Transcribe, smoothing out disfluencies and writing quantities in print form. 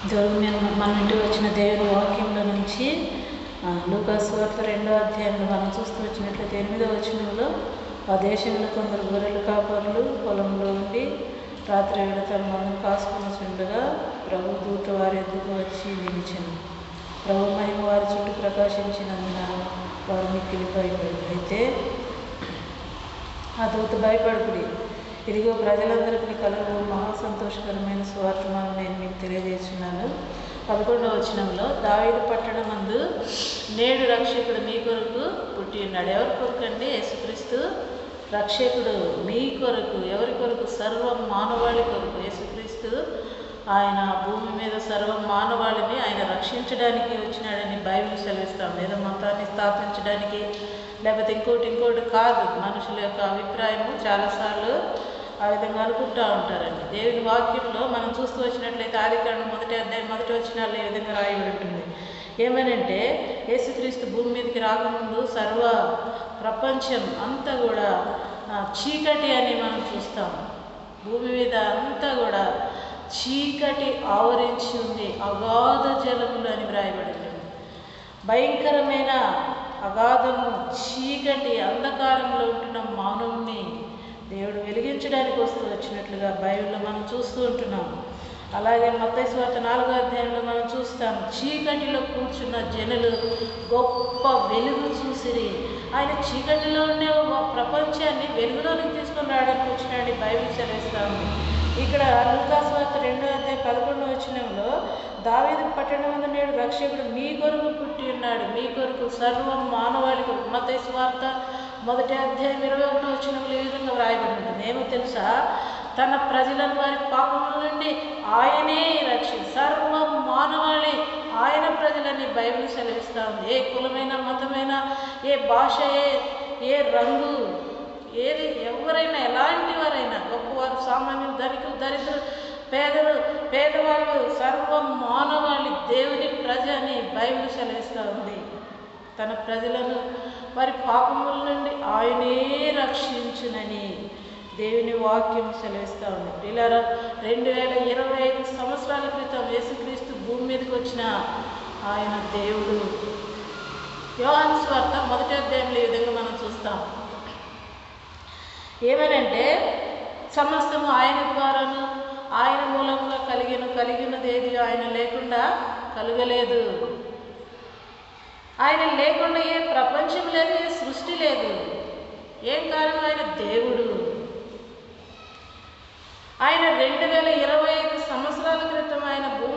మన ఇంటికి వచ్చిన దేవుని వాక్యంలో నుంచి లూకా సువార్త 2వ అధ్యాయంలో మనం చూస్తూ వచ్చినట్లయితే 8వ వచనంలో ఆ దేశంలో కొందరు గొర్రెలు కాపరులు పొలంలో ఉండి రాత్రి వేళ తమ మందును కాసుకుని చుండగా ప్రభు దూత వారి ఎద్దుకు వచ్చి నిలిచెను. ప్రభు మహిమ వారి చుట్టూ ప్రకాశించినందున వారు మిక్కిలి భయపడి అయితే ఆ దూత భయపడుకుడి, ఇదిగో ప్రజలందరికీ కలుగు మహా సంతోషకరమైన సువార్తమానం నేను మీకు తెలియజేస్తున్నాను. 11వ వచనంలో దావీదు పట్టణమందు నేడు రక్షకుడు మీ కొరకు పుట్టి ఉన్నాడు. ఎవరి కొరకు అండి? యేసుక్రీస్తు రక్షకుడు మీ కొరకు. ఎవరి కొరకు? సర్వ మానవాళి కొరకు. యేసుక్రీస్తు ఆయన భూమి మీద సర్వ మానవాళిని ఆయన రక్షించడానికి వచ్చినాడని బైబిల్ సెలవిస్తాం. ఏదో మతాన్ని స్థాపించడానికి లేకపోతే ఇంకోటి కాదు. మనుషుల యొక్క అభిప్రాయము చాలాసార్లు ఆ విధంగా అనుకుంటూ ఉంటారండి. దేవుని వాక్యంలో మనం చూస్తూ వచ్చినట్లయితే ఆదికాండం 1వ అధ్యాయం 1వ వచనాల్లో ఈ విధంగా రాయబడి ఉంటుంది. ఏమనంటే యేసుక్రీస్తు భూమి మీదకి రాకముందు సర్వ ప్రపంచం అంతా కూడా చీకటి అని మనం చూస్తాం. భూమి మీద అంతా కూడా చీకటి ఆవరించి ఉంది, అగాధ జలములు అని వ్రాయబడి ఉంటుంది. భయంకరమైన అగాధము, చీకటి, అంధకారంలో ఉంటున్న మానవుని దేవుడు వెలిగించడానికి వచ్చినట్లుగా బైబిల్లో మనం చూస్తూ ఉంటున్నాం. అలాగే మత్తయి సువార్త 4వ అధ్యాయంలో మనం చూస్తాం, చీకటిలో కూర్చున్న జనులు గొప్ప వెలుగు చూసిరి. ఆయన చీకటిలో ఉండే ప్రపంచాన్ని వెలుగులోనికి తీసుకొని రావడానికి వచ్చినాడని బైబిల్ సెలవిస్తాము. ఇక్కడ లూకా సువార్త 2వ అధ్యాయం 11వ వచనంలో దావీదు పట్టణమందు నేడు రక్షకుడు మీ కొరకు పుట్టి ఉన్నాడు, మీ కొరకు సర్వ మానవాళి కొరకు. మత్తయి సువార్త 1వ అధ్యాయం 21వ వచనంలో ఈ విధంగా వ్రాయబడి ఉంటుంది. ఏమో తెలుసా? తన ప్రజలను వారి పాపముల నుండి ఆయనే సర్వ మానవాళి ఆయన ప్రజలని బైబిల్ సెలవిస్తూ ఉంది. ఏ కులమైన, మతమైన, ఏ భాష, ఏ రంగు, ఏది ఎవరైనా, ఎలాంటి వారైనా, గొప్పవారు, సామాన్యులు, ధనికులు, దరిద్రులు, పేదవాళ్ళు, సర్వ మానవాళి దేవుని ప్రజ అని బైబిల్ సెలవిస్తూ ఉంది. తన ప్రజలను వారి పాపముల నుండి ఆయనే రక్షించునని దేవుని వాక్యం సెలవిస్తూ ఉంది. పిల్లరా, 2025 సంవత్సరాల క్రితం యేసుక్రీస్తు భూమి మీదకి వచ్చిన ఆయన దేవుడు. యోహాను సువార్త 1వ అధ్యాయంలో ఈ విధంగా మనం చూస్తాం. ఏమనంటే సమస్తము ఆయన ద్వారాను ఆయన మూలంగా కలిగినదేది ఆయన లేకుండా కలగలేదు. ఆయన లేకుండా ఏ ప్రపంచం లేదు, ఏ సృష్టి లేదు. ఏం కారణం? ఆయన దేవుడు. ఆయన 2025 సంవత్సరాల క్రితం ఆయన భూమి